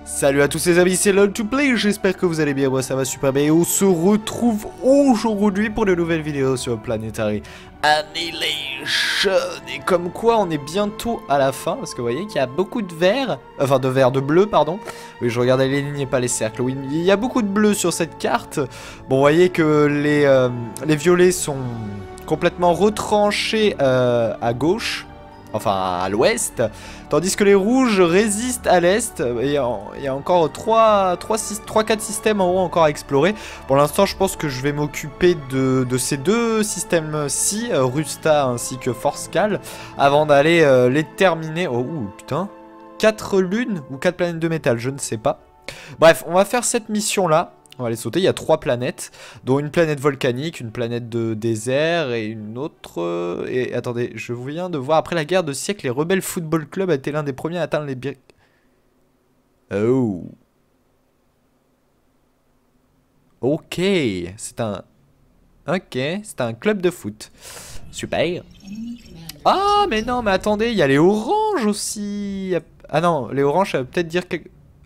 Salut à tous les amis, c'est LOL2Play, j'espère que vous allez bien, moi ça va super bien et on se retrouve aujourd'hui pour de nouvelles vidéos sur Planetary Annihilation. Et comme quoi on est bientôt à la fin, parce que vous voyez qu'il y a beaucoup de vert, de bleu pardon. Oui, je regardais les lignes et pas les cercles, oui, il y a beaucoup de bleu sur cette carte. Bon, vous voyez que les violets sont complètement retranchés à gauche. Enfin à l'ouest, tandis que les rouges résistent à l'est. Il y a encore 3-4 systèmes en haut encore à explorer. Pour l'instant je pense que je vais m'occuper de ces deux systèmes-ci, Rusta ainsi que Forscal, avant d'aller les terminer. Oh putain, 4 lunes ou 4 planètes de métal, je ne sais pas. Bref, on va faire cette mission là. On va les sauter, il y a 3 planètes, dont une planète volcanique, une planète de désert et une autre... Et attendez, je viens de voir, après la guerre de siècle, les Rebelles Football Club a été l'un des premiers à atteindre les... Oh. Ok, c'est un... Ok, c'est un club de foot. Super. Ah, mais non, mais attendez, il y a les oranges aussi. Ah non, les oranges, ça veut peut-être dire que...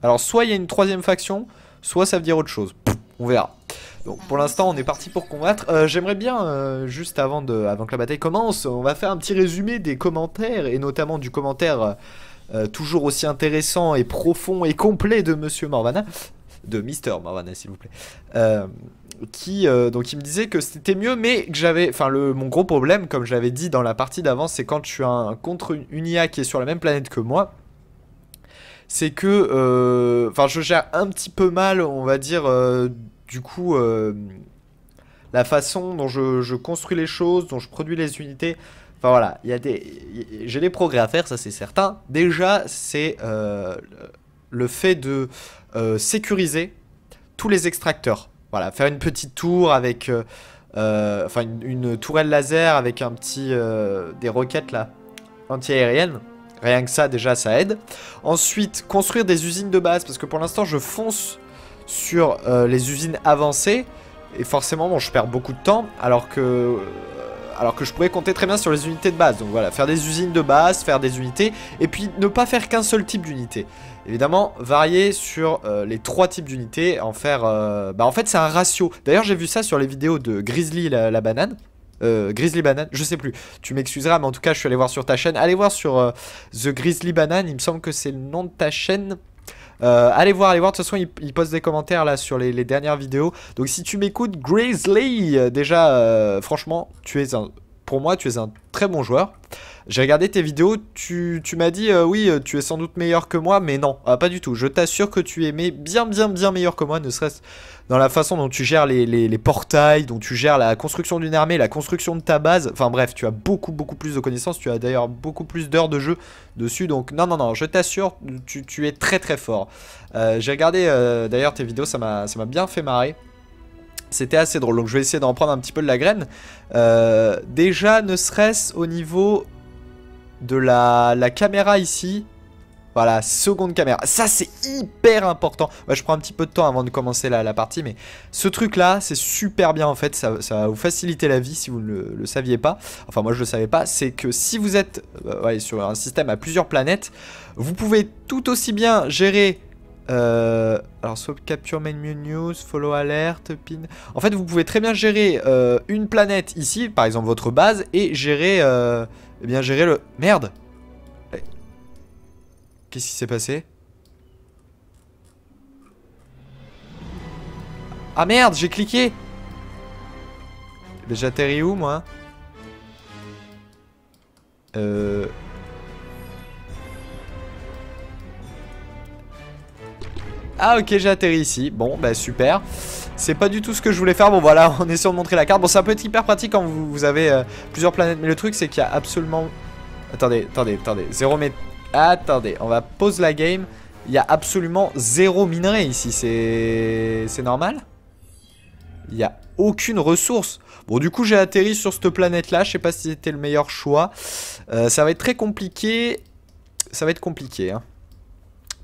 Alors, soit il y a une troisième faction... Soit ça veut dire autre chose, on verra. Donc pour l'instant on est parti pour combattre. J'aimerais bien, juste avant que la bataille commence, on va faire un petit résumé des commentaires, et notamment du commentaire toujours aussi intéressant et profond et complet de Monsieur Morvana, de Mister Morvana s'il vous plaît, donc il me disait que c'était mieux, mais que j'avais, enfin mon gros problème, comme je l'avais dit dans la partie d'avant, c'est quand je suis contre une IA qui est sur la même planète que moi. C'est que, enfin, je gère un petit peu mal, on va dire, du coup, la façon dont je construis les choses, dont je produis les unités. Enfin voilà, j'ai des progrès à faire, ça c'est certain. Déjà, c'est le fait de sécuriser tous les extracteurs. Voilà, faire une petite tour avec, enfin, une tourelle laser avec un petit, des roquettes là, anti-aériennes. Rien que ça, déjà, ça aide. Ensuite, construire des usines de base. Parce que pour l'instant, je fonce sur les usines avancées. Et forcément, bon, je perds beaucoup de temps. Alors que je pourrais compter très bien sur les unités de base. Donc voilà, faire des usines de base, faire des unités. Et puis, ne pas faire qu'un seul type d'unité. Évidemment, varier sur les 3 types d'unités. En faire... en fait, c'est un ratio. D'ailleurs, j'ai vu ça sur les vidéos de Grizzly la banane. Grizzly Banane, je sais plus, tu m'excuseras, mais en tout cas je suis allé voir sur ta chaîne. Allez voir sur The Grizzly Banane, il me semble que c'est le nom de ta chaîne. Allez voir, de toute façon il poste des commentaires là sur les dernières vidéos. Donc si tu m'écoutes, Grizzly, déjà franchement pour moi tu es un très bon joueur. J'ai regardé tes vidéos, tu m'as dit oui tu es sans doute meilleur que moi, mais non, pas du tout. Je t'assure que tu es bien meilleur que moi, ne serait-ce dans la façon dont tu gères les portails, dont tu gères la construction d'une armée, la construction de ta base. Enfin bref, tu as beaucoup plus de connaissances, tu as d'ailleurs beaucoup plus d'heures de jeu dessus. Donc non, je t'assure, tu es très fort. J'ai regardé d'ailleurs tes vidéos, ça m'a bien fait marrer. C'était assez drôle, donc je vais essayer d'en prendre un petit peu de la graine. Déjà, ne serait-ce au niveau de la caméra ici. Voilà, seconde caméra. Ça, c'est hyper important. Ouais, je prends un petit peu de temps avant de commencer la partie, mais ce truc-là, c'est super bien en fait. Ça va vous faciliter la vie si vous ne le saviez pas. Enfin, moi, je le savais pas. C'est que si vous êtes ouais, sur un système à plusieurs planètes, vous pouvez tout aussi bien gérer... alors, swap capture main news, follow alert, pin... En fait, vous pouvez très bien gérer une planète ici, par exemple votre base, et gérer... eh bien, gérer le... Merde! Qu'est-ce qui s'est passé? Ah merde, j'ai cliqué! J'atterris où, moi? Ah ok, j'ai atterri ici. Bon, bah super. C'est pas du tout ce que je voulais faire. Bon voilà, on est sûr de montrer la carte. Bon, ça peut être hyper pratique quand vous avez plusieurs planètes. Mais le truc, c'est qu'il y a absolument... Attendez. 0 mètre... Attendez, on va pause la game. Il y a absolument 0 minerai ici. C'est normal? Il n'y a aucune ressource. Bon, du coup, j'ai atterri sur cette planète-là. Je sais pas si c'était le meilleur choix. Ça va être très compliqué. Ça va être compliqué, hein.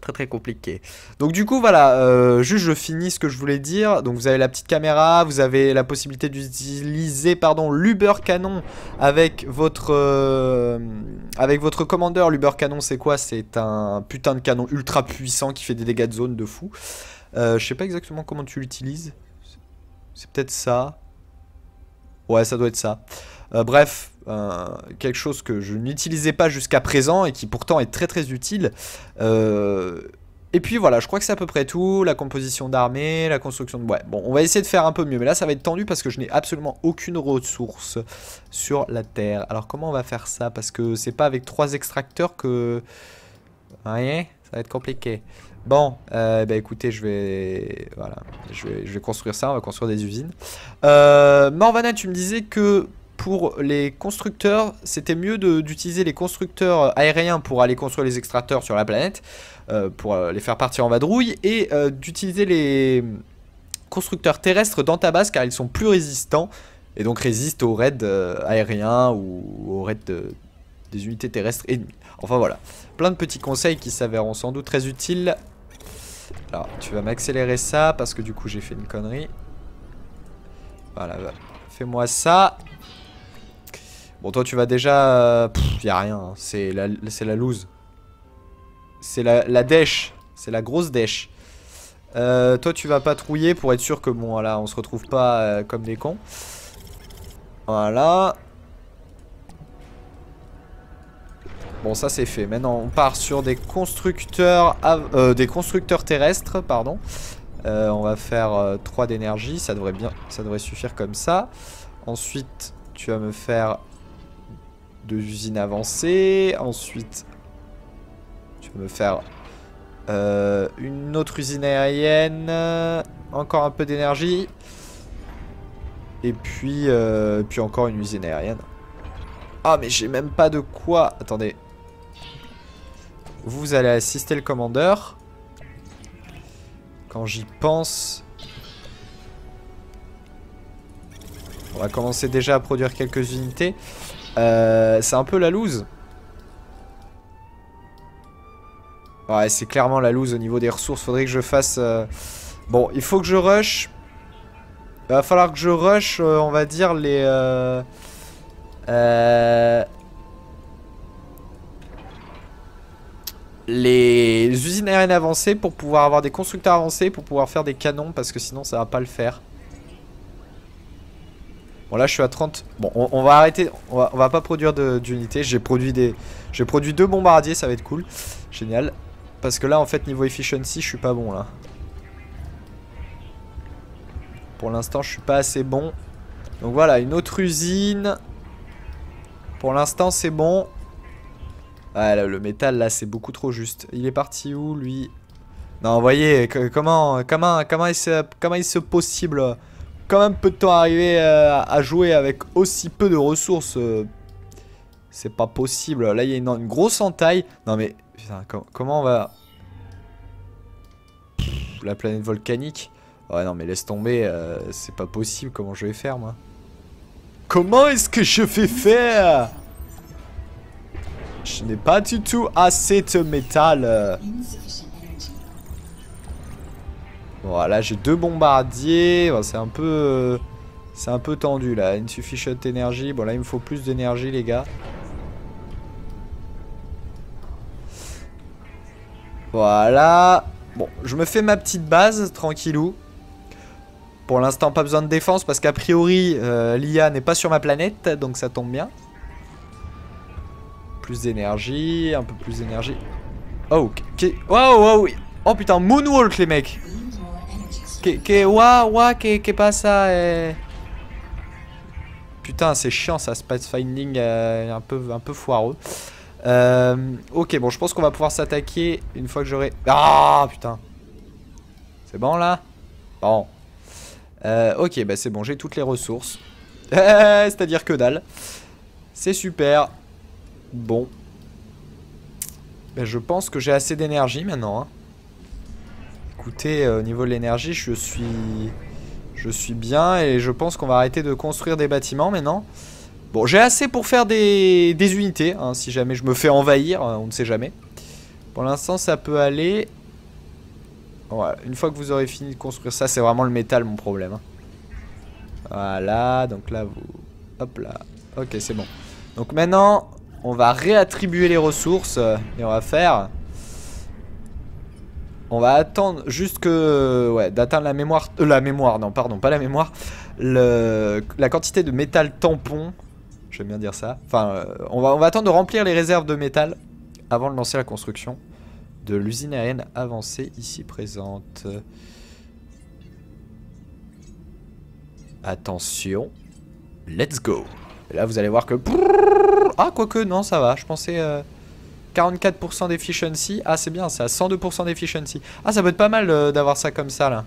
Très très compliqué. Donc du coup voilà, juste je finis ce que je voulais dire. Donc vous avez la petite caméra, vous avez la possibilité d'utiliser pardon l'Uber Canon avec votre commandeur. L'Uber Canon c'est quoi? C'est un putain de canon ultra puissant qui fait des dégâts de zone de fou. Je sais pas exactement comment tu l'utilises. C'est peut-être ça. Ouais, ça doit être ça. Bref, quelque chose que je n'utilisais pas jusqu'à présent et qui pourtant est très très utile. Et puis voilà, je crois que c'est à peu près tout. La composition d'armée, la construction de... Ouais, bon, on va essayer de faire un peu mieux. Mais là, ça va être tendu parce que je n'ai absolument aucune ressource sur la Terre. Alors comment on va faire ça? Parce que c'est pas avec 3 extracteurs que... Vous voyez, ça va être compliqué. Bon, bah écoutez, voilà, je vais construire ça, on va construire des usines. Morvana, tu me disais que pour les constructeurs, c'était mieux d'utiliser les constructeurs aériens pour aller construire les extracteurs sur la planète, pour les faire partir en vadrouille, et d'utiliser les constructeurs terrestres dans ta base car ils sont plus résistants, et donc résistent aux raids aériens ou aux raids des unités terrestres ennemies. Enfin voilà, plein de petits conseils qui s'avèreront sans doute très utiles. Alors, tu vas m'accélérer ça parce que du coup j'ai fait une connerie. Voilà, fais-moi ça. Bon, toi tu vas déjà... y a rien, hein. C'est la loose. C'est la dèche. C'est la grosse dèche. Toi tu vas patrouiller pour être sûr que bon, voilà, on se retrouve pas comme des cons. Voilà. Bon, ça c'est fait. Maintenant on part sur des constructeurs terrestres, pardon. On va faire 3 d'énergie, ça devrait suffire comme ça. Ensuite, tu vas me faire 2 usines avancées. Ensuite, tu vas me faire une autre usine aérienne. Encore un peu d'énergie. Et puis encore une usine aérienne. Ah, mais j'ai même pas de quoi. Attendez. Vous allez assister le commandeur. Quand j'y pense... On va commencer déjà à produire quelques unités. C'est un peu la loose. Ouais, c'est clairement la loose au niveau des ressources. Faudrait que je fasse... Bon, il faut que je rush. Il va falloir que je rush, on va dire, les usines aériennes avancées pour pouvoir avoir des constructeurs avancés pour pouvoir faire des canons parce que sinon ça va pas le faire. Bon là je suis à 30. Bon on va arrêter, on va pas produire d'unités. J'ai produit 2 bombardiers, ça va être cool. Génial. Parce que là en fait niveau efficiency je suis pas bon là. Pour l'instant je suis pas assez bon. Donc voilà, une autre usine. Pour l'instant c'est bon. Ah, là, le métal là c'est beaucoup trop juste. Il est parti où lui? Non, vous voyez comment est-ce possible? Comment peut-on arriver à jouer avec aussi peu de ressources? C'est pas possible. Là il y a une grosse entaille. Non mais putain, comment on va... La planète volcanique. Ouais non mais laisse tomber, c'est pas possible. Comment je vais faire moi? Comment est-ce que je vais faire? Je n'ai pas du tout assez de métal. Voilà, j'ai 2 bombardiers. Bon, c'est un peu tendu là. Insufficient energy. Bon là il me faut plus d'énergie les gars. Voilà. Bon, je me fais ma petite base tranquillou. Pour l'instant pas besoin de défense parce qu'a priori l'IA n'est pas sur ma planète. Donc ça tombe bien. Plus d'énergie, un peu plus d'énergie. Oh, wow. Oh putain, moonwalk les mecs. Qu'est pas ça Putain, c'est chiant ça, pathfinding un peu foireux. Ok, bon, je pense qu'on va pouvoir s'attaquer une fois que j'aurai... Ah, putain. C'est bon là? Bon. Ok, bah c'est bon, j'ai toutes les ressources. C'est-à-dire que dalle. C'est super. Bon. Ben, je pense que j'ai assez d'énergie maintenant. Hein. Écoutez, au niveau de l'énergie, je suis bien et je pense qu'on va arrêter de construire des bâtiments maintenant. Bon, j'ai assez pour faire des unités, hein, si jamais je me fais envahir, on ne sait jamais. Pour l'instant, ça peut aller. Voilà, une fois que vous aurez fini de construire ça, c'est vraiment le métal mon problème. Hein. Voilà, donc là, vous... Hop là. Ok, c'est bon. Donc maintenant, on va réattribuer les ressources. Et on va faire... On va attendre juste que... Ouais, d'atteindre la mémoire... la mémoire, non, pardon, pas la mémoire. La quantité de métal tampon. J'aime bien dire ça. Enfin, on va attendre de remplir les réserves de métal avant de lancer la construction de l'usine aérienne avancée ici présente. Attention. Let's go. Et là, vous allez voir que... Ah, quoique, non, ça va. Je pensais... 44% d'efficiency. Ah, c'est bien, c'est à 102% d'efficiency. Ah, ça peut être pas mal d'avoir ça comme ça, là.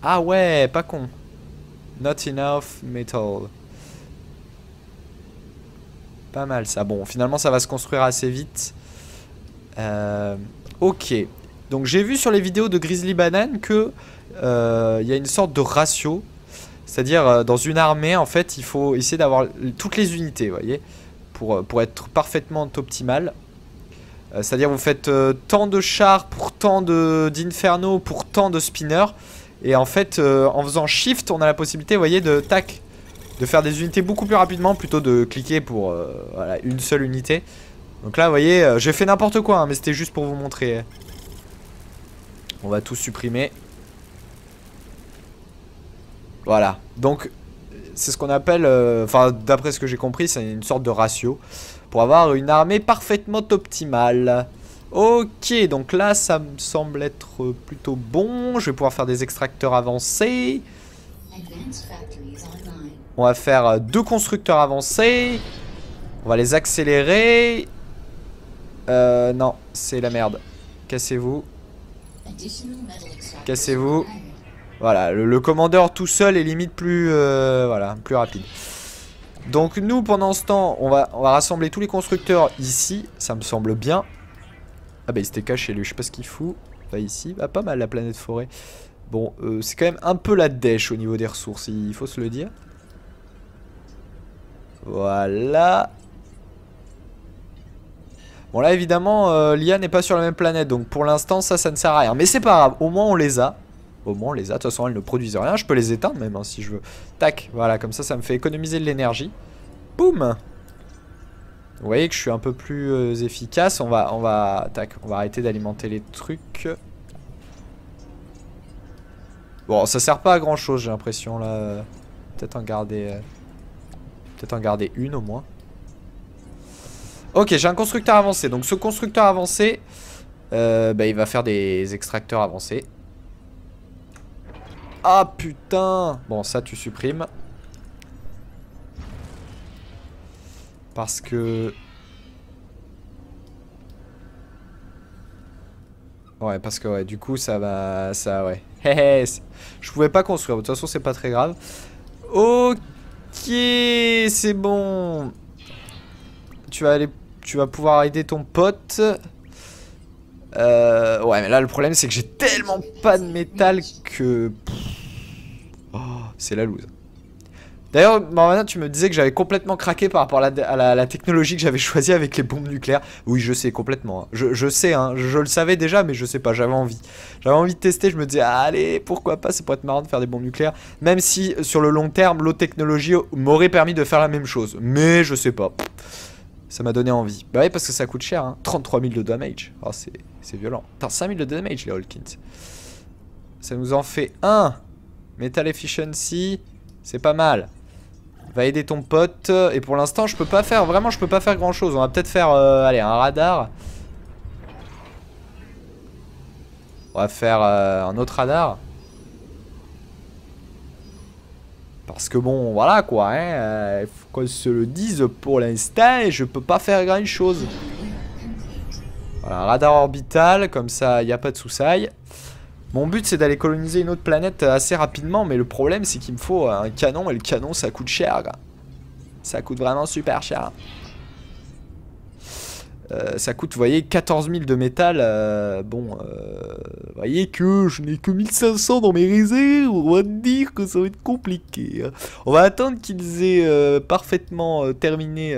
Ah ouais, pas con. Not enough metal. Pas mal, ça. Bon, finalement, ça va se construire assez vite. Ok. Donc, j'ai vu sur les vidéos de Grizzly Banane que y a une sorte de ratio. C'est-à-dire, dans une armée, en fait, il faut essayer d'avoir toutes les unités, vous voyez, pour être parfaitement optimal. C'est-à-dire, vous faites tant de chars pour tant d'inferno, pour tant de spinners. Et en fait, en faisant shift, on a la possibilité, vous voyez, de faire des unités beaucoup plus rapidement plutôt de cliquer pour voilà, une seule unité. Donc là, vous voyez, j'ai fait n'importe quoi, hein, mais c'était juste pour vous montrer. On va tout supprimer. Voilà, donc c'est ce qu'on appelle, enfin d'après ce que j'ai compris, c'est une sorte de ratio pour avoir une armée parfaitement optimale. Ok, donc là ça me semble être plutôt bon. Je vais pouvoir faire des extracteurs avancés. On va faire 2 constructeurs avancés. On va les accélérer. Non, c'est la merde. Cassez-vous. Cassez-vous. Voilà, le commandeur tout seul est limite plus, voilà, plus rapide. Donc nous, pendant ce temps, on va rassembler tous les constructeurs ici. Ça me semble bien. Ah bah il s'était caché lui, je sais pas ce qu'il fout. Bah ici, bah pas mal la planète forêt. Bon, c'est quand même un peu la dèche au niveau des ressources, il faut se le dire. Voilà. Bon là évidemment, l'IA n'est pas sur la même planète, donc pour l'instant ça ne sert à rien. Mais c'est pas grave, au moins on les a. Au moins on les a, de toute façon elles ne produisent rien, je peux les éteindre même hein, si je veux. Tac, voilà, comme ça me fait économiser de l'énergie. Boum. Vous voyez que je suis un peu plus efficace, on va arrêter d'alimenter les trucs. Bon, ça sert pas à grand chose j'ai l'impression là. Peut-être en garder une au moins. Ok, j'ai un constructeur avancé, donc ce constructeur avancé, bah, il va faire des extracteurs avancés. Ah putain. Bon ça tu supprimes. Parce que... Ouais parce que ouais du coup ça va... Ça ouais. Je pouvais pas construire, de toute façon c'est pas très grave. Ok c'est bon. Tu vas pouvoir aider ton pote. Ouais mais là le problème c'est que j'ai tellement pas de métal que... Oh, c'est la loose. D'ailleurs, Morvana, tu me disais que j'avais complètement craqué par rapport à la technologie que j'avais choisie avec les bombes nucléaires. Oui, je sais, complètement. Hein. Je sais, hein, je le savais déjà, mais je sais pas, j'avais envie. J'avais envie de tester, je me disais, allez, pourquoi pas, ça pourrait être marrant de faire des bombes nucléaires. Même si, sur le long terme, l'autre technologie m'aurait permis de faire la même chose. Mais je sais pas. Ça m'a donné envie. Bah oui, parce que ça coûte cher, hein. 33 000 de damage. Oh, c'est violent. Putain, 5 000 de damage, les Hawkins. Ça nous en fait un. Metal efficiency, c'est pas mal. Va aider ton pote. Et pour l'instant, je peux pas faire, vraiment, je peux pas faire grand chose. On va peut-être faire, allez, un radar. On va faire un autre radar. Parce que bon, voilà quoi, hein, faut qu'on se le dise pour l'instant, et je peux pas faire grand chose. Voilà, un radar orbital, comme ça, il n'y a pas de soussaille. Mon but c'est d'aller coloniser une autre planète assez rapidement, mais le problème c'est qu'il me faut un canon, et le canon ça coûte cher, gars. Ça coûte vraiment super cher. Ça coûte, vous voyez, 14 000 de métal. Bon, vous voyez que je n'ai que 1500 dans mes réserves. On va dire que ça va être compliqué. On va attendre qu'ils aient parfaitement terminé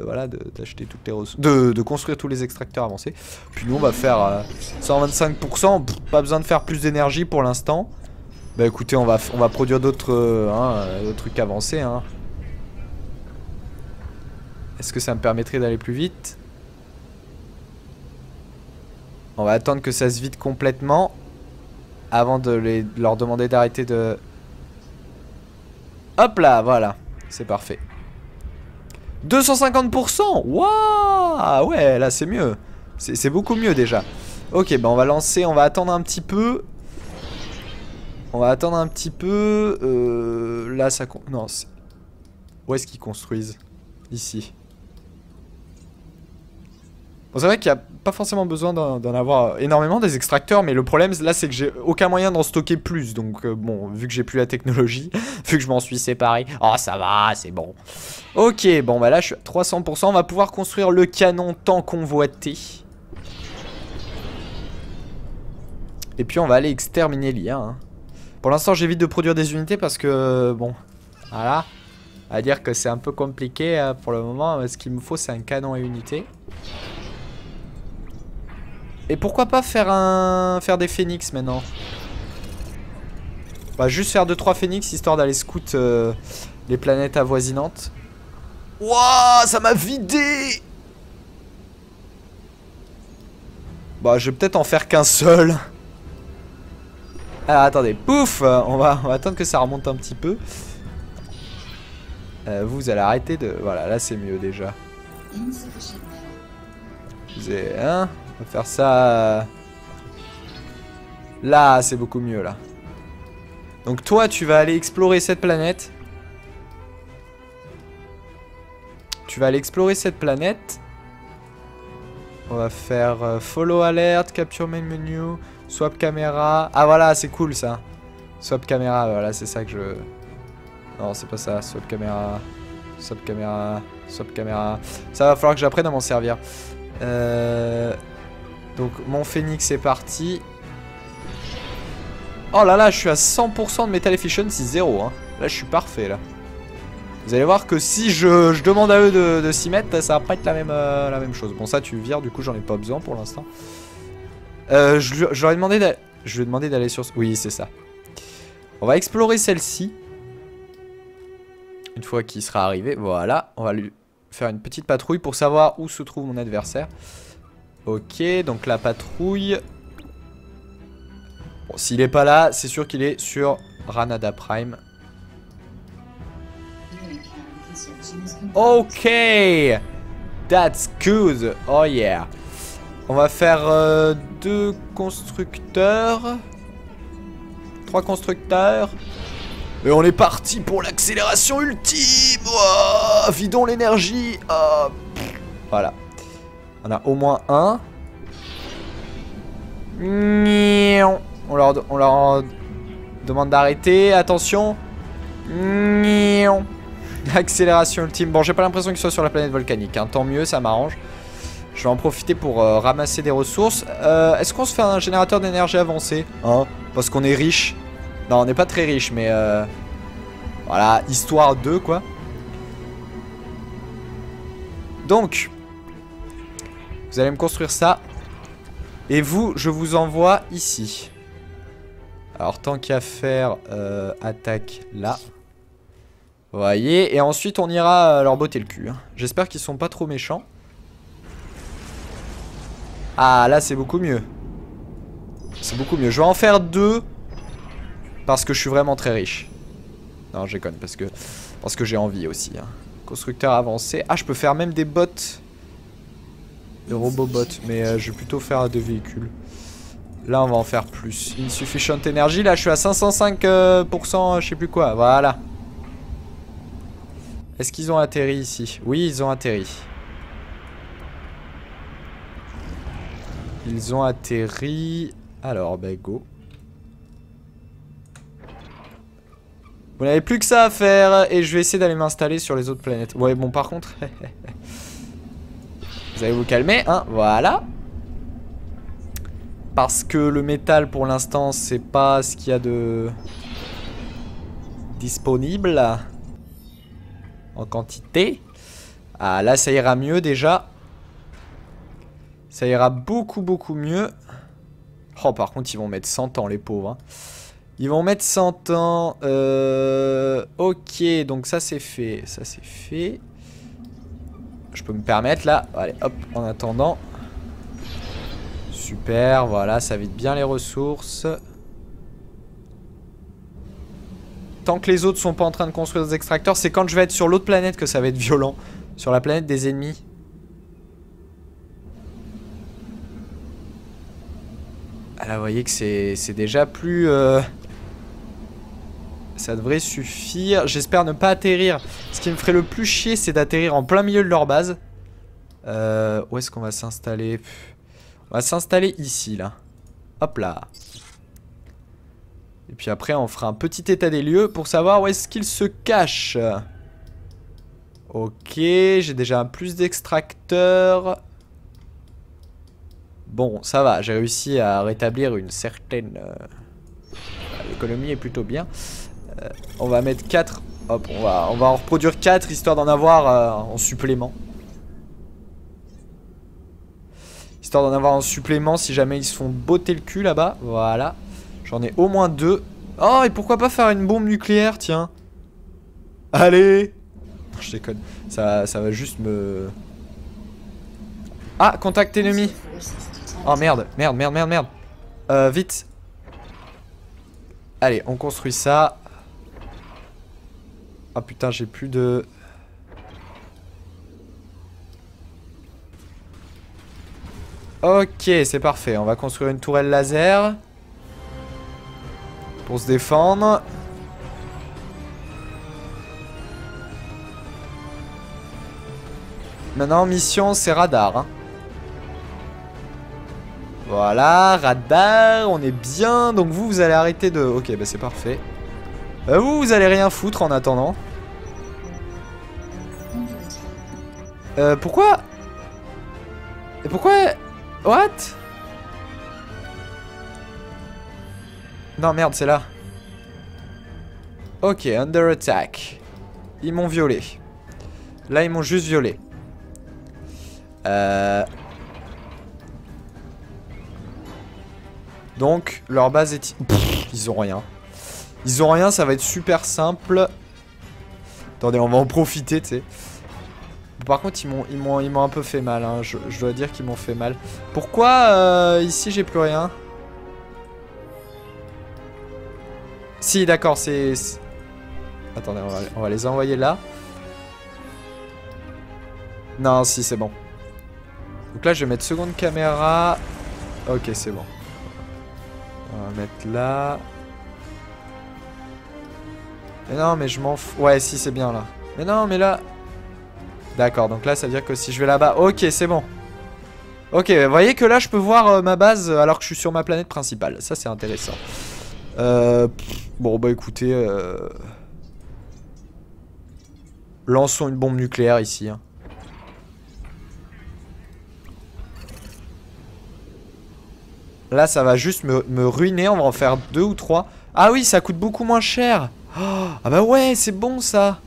voilà, d'acheter toutes les ressources, de construire tous les extracteurs avancés. Puis nous, on va faire 125%. Pas besoin de faire plus d'énergie pour l'instant. Bah écoutez, on va produire d'autres trucs avancés. Hein. Est-ce que ça me permettrait d'aller plus vite ? On va attendre que ça se vide complètement avant de leur demander d'arrêter de... Hop là, voilà. C'est parfait. 250%. Waouh. Ouais, là c'est mieux. C'est beaucoup mieux déjà. Ok, bah on va lancer, on va attendre un petit peu. On va attendre un petit peu. Là ça... Non, où est-ce qu'ils construisent? Ici. Bon, c'est vrai qu'il n'y a pas forcément besoin d'en avoir énormément des extracteurs, mais le problème là c'est que j'ai aucun moyen d'en stocker plus. Donc bon, vu que j'ai plus la technologie, vu que je m'en suis séparé, oh ça va, c'est bon. Ok, bon bah là je suis à 300%, on va pouvoir construire le canon tant convoité. Et puis on va aller exterminer l'IA. Hein. Pour l'instant j'évite de produire des unités parce que bon, voilà. À dire que c'est un peu compliqué pour le moment, ce qu'il me faut c'est un canon et unité. Et pourquoi pas faire des phénix maintenant? Bah juste faire 2-3 phénix histoire d'aller scout les planètes avoisinantes. Wouah, ça m'a vidé. Bah je vais peut-être en faire qu'un seul. Alors attendez, pouf, on va attendre que ça remonte un petit peu. Vous allez arrêter de... Voilà, là c'est mieux déjà. Vous avez... Hein? On va faire ça... Là, c'est beaucoup mieux, là. Donc toi, tu vas aller explorer cette planète. Tu vas aller explorer cette planète. On va faire follow alert, capture main menu, swap caméra. Ah voilà, c'est cool ça. Swap caméra, voilà, c'est ça que je... Non, c'est pas ça. Swap caméra, swap caméra, swap caméra. Ça va falloir que j'apprenne à m'en servir. Donc mon phénix est parti. Oh là là, je suis à 100% de metal efficiency 0 hein. Là je suis parfait là. Vous allez voir que si je demande à eux de s'y mettre, ça va pas être la même chose. Bon ça tu vires, du coup j'en ai pas besoin pour l'instant. Je lui ai demandé d'aller sur... Oui c'est ça. On va explorer celle-ci. Une fois qu'il sera arrivé, voilà. On va lui faire une petite patrouille pour savoir où se trouve mon adversaire. Ok, donc la patrouille. Bon, s'il est pas là, c'est sûr qu'il est sur Ranada Prime. Ok, that's good. Oh yeah. On va faire 2 constructeurs. 3 constructeurs. Et on est parti pour l'accélération ultime. Oh, vidons l'énergie. Oh, voilà. On a au moins un. On leur demande d'arrêter. Attention. Accélération ultime. Bon, j'ai pas l'impression qu'ils soient sur la planète volcanique. Hein. Tant mieux, ça m'arrange. Je vais en profiter pour ramasser des ressources. Est-ce qu'on se fait un générateur d'énergie avancé hein? Parce qu'on est riche. Non, on n'est pas très riche, mais... voilà, histoire de, quoi. Donc... Vous allez me construire ça. Et vous, je vous envoie ici. Alors, tant qu'à faire, attaque là. Vous voyez. Et ensuite, on ira leur botter le cul. Hein. J'espère qu'ils sont pas trop méchants. Ah, là, c'est beaucoup mieux. C'est beaucoup mieux. Je vais en faire 2. Parce que je suis vraiment très riche. Non, je déconne. Parce que j'ai envie aussi. Hein. Constructeur avancé. Ah, je peux faire même des bots. Des robots bots. Mais je vais plutôt faire des véhicules. Là, on va en faire plus. Insufficient énergie. Là, je suis à 505%. Je sais plus quoi. Voilà. Est-ce qu'ils ont atterri ici? Oui, ils ont atterri. Ils ont atterri. Alors, bah, go. Vous n'avez plus que ça à faire. Et je vais essayer d'aller m'installer sur les autres planètes. Ouais, bon, par contre... Vous allez vous calmer, hein, voilà. Parce que le métal, pour l'instant, c'est pas ce qu'il y a de... disponible. En quantité. Ah, là, ça ira mieux, déjà. Ça ira beaucoup, beaucoup mieux. Oh, par contre, ils vont mettre 100 ans, les pauvres, hein. Ils vont mettre 100 ans. Ok, donc ça, c'est fait. Ça, c'est fait. Je peux me permettre, là. Allez, hop, en attendant... Super, voilà, ça vide bien les ressources. Tant que les autres sont pas en train de construire des extracteurs, c'est quand je vais être sur l'autre planète que ça va être violent. Sur la planète des ennemis. Ah là, vous voyez que c'est déjà plus... Ça devrait suffire. J'espère ne pas atterrir. Ce qui me ferait le plus chier, c'est d'atterrir en plein milieu de leur base. Où est-ce qu'on va s'installer ? On va s'installer ici, là. Hop là. Et puis après, on fera un petit état des lieux pour savoir où est-ce qu'ils se cachent. Ok, j'ai déjà un plus d'extracteurs. Bon, ça va. J'ai réussi à rétablir une certaine... L'économie est plutôt bien. On va mettre 4. Hop, on va en reproduire 4 histoire d'en avoir en supplément. Histoire d'en avoir en supplément si jamais ils se font botter le cul là-bas. Voilà. J'en ai au moins 2. Oh, et pourquoi pas faire une bombe nucléaire, tiens. Allez. Je déconne. Ça va juste me... Ah, contact ennemi. Oh merde, merde. Vite. Allez, on construit ça. Ah putain, j'ai plus de... Ok, c'est parfait. On va construire une tourelle laser. Pour se défendre. Maintenant, mission, c'est radar. Hein. Voilà, radar. On est bien. Donc vous allez arrêter de... Ok, bah c'est parfait. Vous allez rien foutre en attendant. Pourquoi... Et pourquoi... What? Non, merde, c'est là. Ok, under attack. Ils m'ont violé. Là, ils m'ont juste violé. Donc, leur base est... Pff, ils ont rien. Ils ont rien, ça va être super simple. Attendez, on va en profiter, tu sais. Par contre, ils m'ont un peu fait mal, hein. Je dois dire qu'ils m'ont fait mal. Pourquoi ici, j'ai plus rien? Si, d'accord, c'est... Attendez, on va les envoyer là. Non, si, c'est bon. Donc là, je vais mettre seconde caméra. Ok, c'est bon. On va mettre là. Mais non, mais je m'en fous. Ouais, si, c'est bien là. Mais non, mais là... D'accord, donc là, ça veut dire que si je vais là-bas... Ok, c'est bon. Ok, vous voyez que là, je peux voir ma base alors que je suis sur ma planète principale. Ça, c'est intéressant. Bon, bah écoutez... Lançons une bombe nucléaire ici. Hein. Là, ça va juste me ruiner. On va en faire 2 ou 3. Ah oui, ça coûte beaucoup moins cher. Oh, ah bah ouais, c'est bon ça.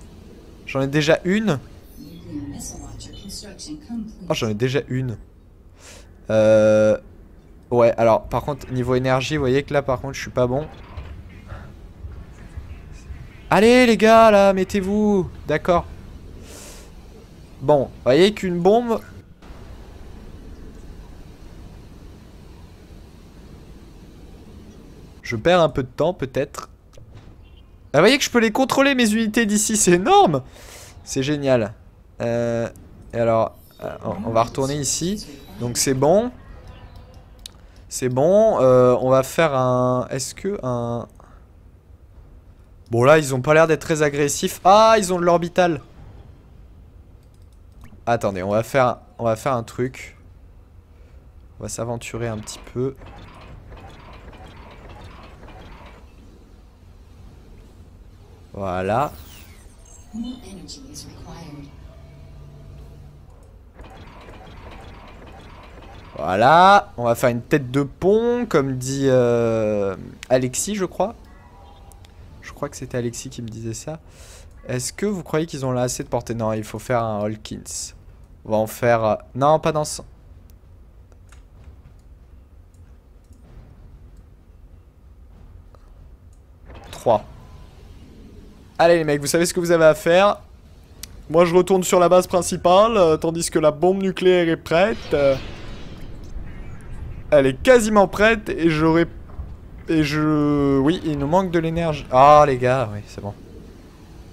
J'en ai déjà une. Oh, j'en ai déjà une. Ouais, alors, par contre, niveau énergie, vous voyez que là, par contre, je suis pas bon. Allez, les gars, là, mettez-vous. D'accord. Bon, vous voyez qu'une bombe... Je perds un peu de temps, peut-être. Ah, vous voyez que je peux les contrôler, mes unités d'ici, c'est énorme. C'est génial. Et alors, on va retourner ici. Donc c'est bon. C'est bon. On va faire un... Est-ce que un... Bon là, ils ont pas l'air d'être très agressifs. Ah, ils ont de l'orbital. Attendez, on va faire un truc. On va s'aventurer un petit peu. Voilà. Voilà, on va faire une tête de pont, comme dit Alexis, je crois. Je crois que c'était Alexis qui me disait ça. Est-ce que vous croyez qu'ils ont là assez de portée? Non, il faut faire un Hawkins. On va en faire... Non, pas dans ce... Trois. Allez les mecs, vous savez ce que vous avez à faire. Moi je retourne sur la base principale, tandis que la bombe nucléaire est prête. Elle est quasiment prête et j'aurai... Oui, il nous manque de l'énergie. Ah les gars, oui, c'est bon.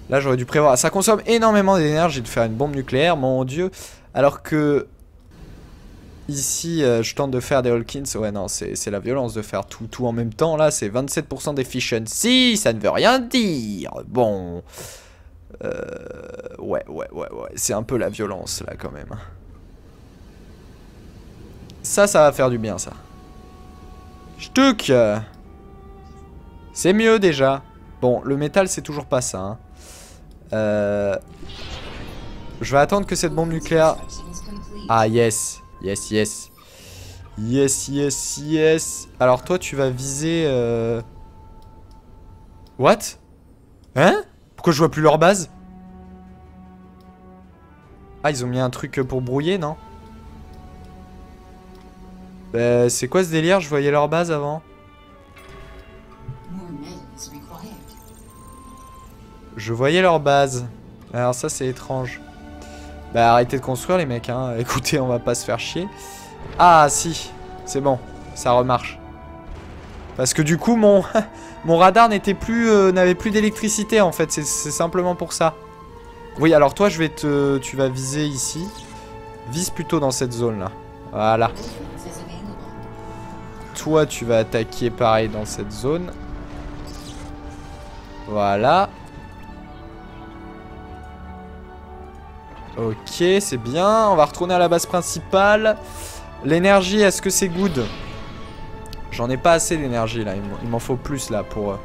Là j'aurais dû prévoir. Ça consomme énormément d'énergie de faire une bombe nucléaire, mon dieu. Alors que... Ici, je tente de faire des Hawkins. Ouais, non, c'est la violence de faire tout en même temps. Là, c'est 27% d'efficiency. Ça ne veut rien dire. Bon... Ouais. C'est un peu la violence, là, quand même. Ça va faire du bien, ça. Ch'tuk. C'est mieux, déjà. Bon, le métal, c'est toujours pas ça. Hein. Je vais attendre que cette bombe nucléaire... Ah, yes. Yes. Alors, toi, tu vas viser... What? Hein? Pourquoi je vois plus leur base? Ah, ils ont mis un truc pour brouiller, non? Bah, c'est quoi ce délire? Je voyais leur base avant. Je voyais leur base. Alors ça, c'est étrange. Bah, arrêtez de construire, les mecs, hein. Écoutez, on va pas se faire chier. Ah, si. C'est bon. Ça remarche. Parce que du coup, mon radar n'était plus... n'avait plus d'électricité, en fait. C'est simplement pour ça. Oui, alors toi, je vais te... Tu vas viser ici. Vise plutôt dans cette zone-là. Voilà. Toi, tu vas attaquer pareil dans cette zone. Voilà. Ok, c'est bien. On va retourner à la base principale. L'énergie, est-ce que c'est good? J'en ai pas assez d'énergie là. Il m'en faut plus là pour...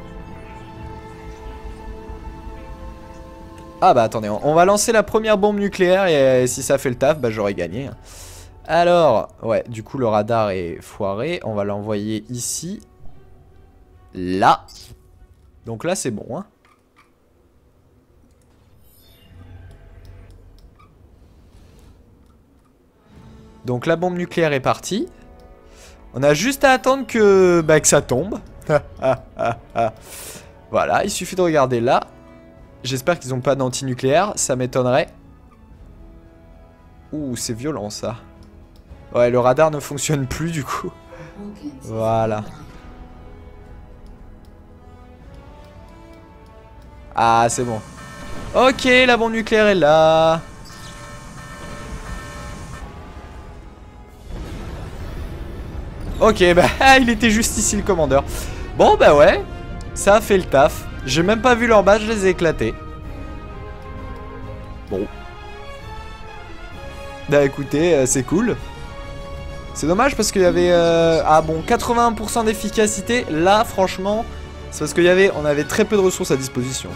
Ah bah attendez, on va lancer la première bombe nucléaire et si ça fait le taf, bah j'aurai gagné. Alors, ouais, du coup le radar est foiré. On va l'envoyer ici. Là. Donc là c'est bon, hein. Donc la bombe nucléaire est partie. On a juste à attendre que ça tombe. Voilà, il suffit de regarder là. J'espère qu'ils n'ont pas d'antinucléaire, ça m'étonnerait. Ouh, c'est violent ça. Ouais, le radar ne fonctionne plus du coup. Voilà. Ah, c'est bon. Ok, la bombe nucléaire est là. Ok, bah il était juste ici le commandeur. Bon bah ouais, ça a fait le taf. J'ai même pas vu leur base, je les ai éclatés. Bon. Bah écoutez, c'est cool. C'est dommage parce qu'il y avait... Ah bon, 81% d'efficacité. Là, franchement, c'est parce qu'il y avait... On avait très peu de ressources à disposition.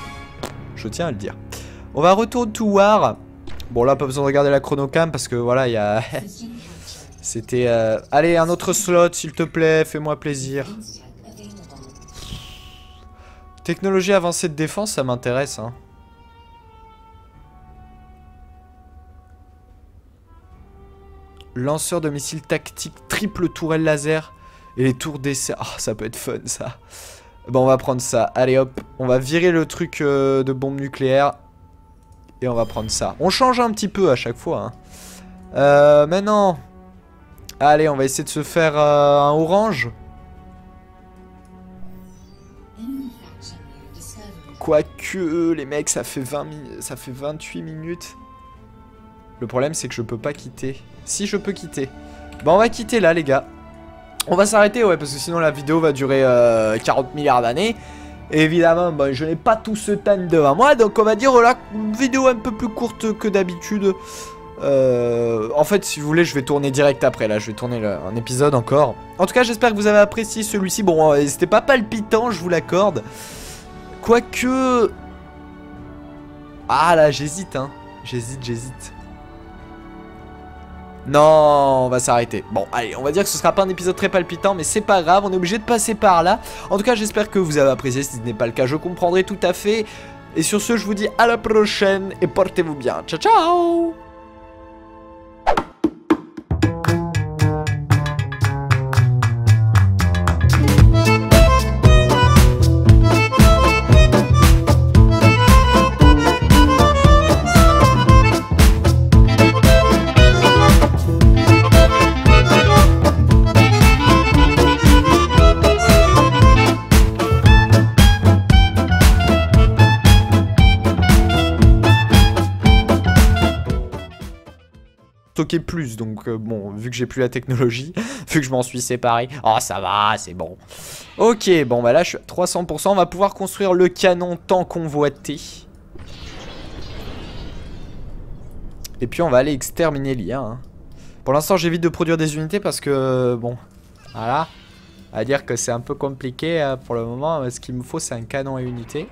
Je tiens à le dire. On va retourner to War. Bon là, pas besoin de regarder la chronocam parce que voilà, il y a... C'était... Allez, un autre slot, s'il te plaît, fais-moi plaisir. Technologie avancée de défense, ça m'intéresse, hein. Lanceur de missiles tactiques, triple tourelle laser et les tours d'essai. Ah, ça peut être fun, ça. Bon, on va prendre ça. Allez, hop. On va virer le truc de bombe nucléaire. Et on va prendre ça. On change un petit peu à chaque fois, hein. Maintenant... Allez, on va essayer de se faire un orange. Quoique, les mecs, ça fait 28 minutes. Le problème, c'est que je peux pas quitter. Si, je peux quitter. Bon, on va quitter là, les gars. On va s'arrêter, ouais, parce que sinon la vidéo va durer 40 milliards d'années. Et évidemment, bon, je n'ai pas tout ce temps devant moi. Donc, on va dire, voilà, une vidéo un peu plus courte que d'habitude. En fait, si vous voulez, je vais tourner direct après. Là, je vais tourner un épisode encore. En tout cas, j'espère que vous avez apprécié celui-ci. Bon, c'était pas palpitant, je vous l'accorde. Quoique... Ah là, j'hésite, hein. J'hésite. Non, on va s'arrêter. Bon, allez, on va dire que ce sera pas un épisode très palpitant, mais c'est pas grave, on est obligé de passer par là. En tout cas, j'espère que vous avez apprécié. Si ce n'est pas le cas, je comprendrai tout à fait. Et sur ce, je vous dis à la prochaine et portez-vous bien. Ciao, ciao! Stocker plus, donc bon, vu que j'ai plus la technologie, vu que je m'en suis séparé, oh ça va, c'est bon. Ok, bon bah là je suis à 300%, on va pouvoir construire le canon tant convoité. Et puis on va aller exterminer l'IA. Hein. Pour l'instant j'évite de produire des unités parce que, bon, voilà, à dire que c'est un peu compliqué pour le moment, ce qu'il me faut c'est un canon et unité.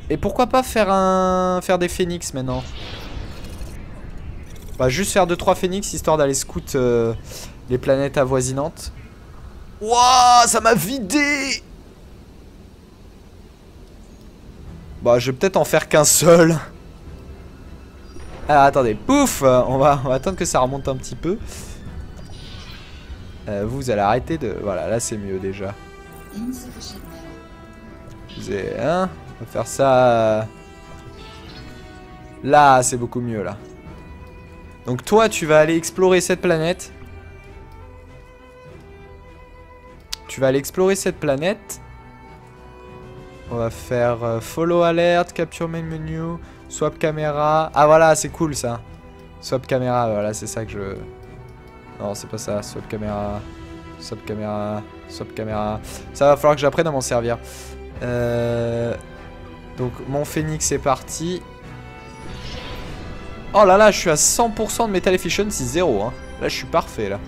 Et pourquoi pas faire des phénix maintenant? On va juste faire 2-3 phénix histoire d'aller scout les planètes avoisinantes. Wouah, ça m'a vidé. Bah, je vais peut-être en faire qu'un seul. Alors, attendez, pouf, on va attendre que ça remonte un petit peu. Vous allez arrêter de... Voilà, là c'est mieux déjà. Vous avez... Hein, on va faire ça... Là, c'est beaucoup mieux, là. Donc toi, tu vas aller explorer cette planète. Tu vas aller explorer cette planète. On va faire follow alert, capture main menu, swap caméra. Ah voilà, c'est cool ça. Swap caméra, voilà, c'est ça que je... Non, c'est pas ça. Swap caméra, swap caméra, swap caméra. Ça va falloir que j'apprenne à m'en servir. Donc mon phénix est parti. Oh là là, je suis à 100% de Metal Efficiency 0. Hein. Là, je suis parfait, là.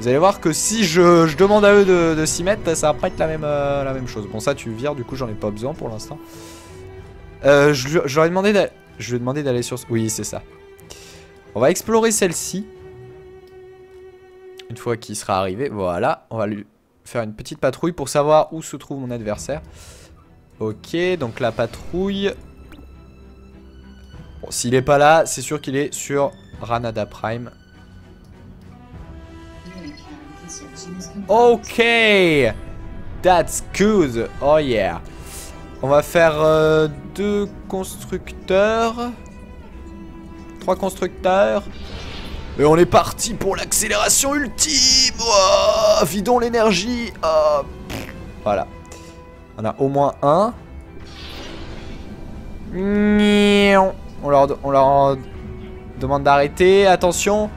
Vous allez voir que si je demande à eux de s'y mettre, ça va pas être la même chose. Bon, ça, tu vires, du coup, j'en ai pas besoin pour l'instant. Je leur ai demandé d'aller... Je lui ai demandé d'aller sur... Oui, c'est ça. On va explorer celle-ci. Une fois qu'il sera arrivé, voilà. On va lui faire une petite patrouille pour savoir où se trouve mon adversaire. Ok, donc la patrouille... Bon, s'il est pas là, c'est sûr qu'il est sur Ranada Prime. Ok, that's good. Oh yeah. On va faire 2 constructeurs. 3 constructeurs. Et on est parti pour l'accélération ultime. Oh, vidons l'énergie. Oh, voilà. On a au moins un. On leur demande d'arrêter. Attention.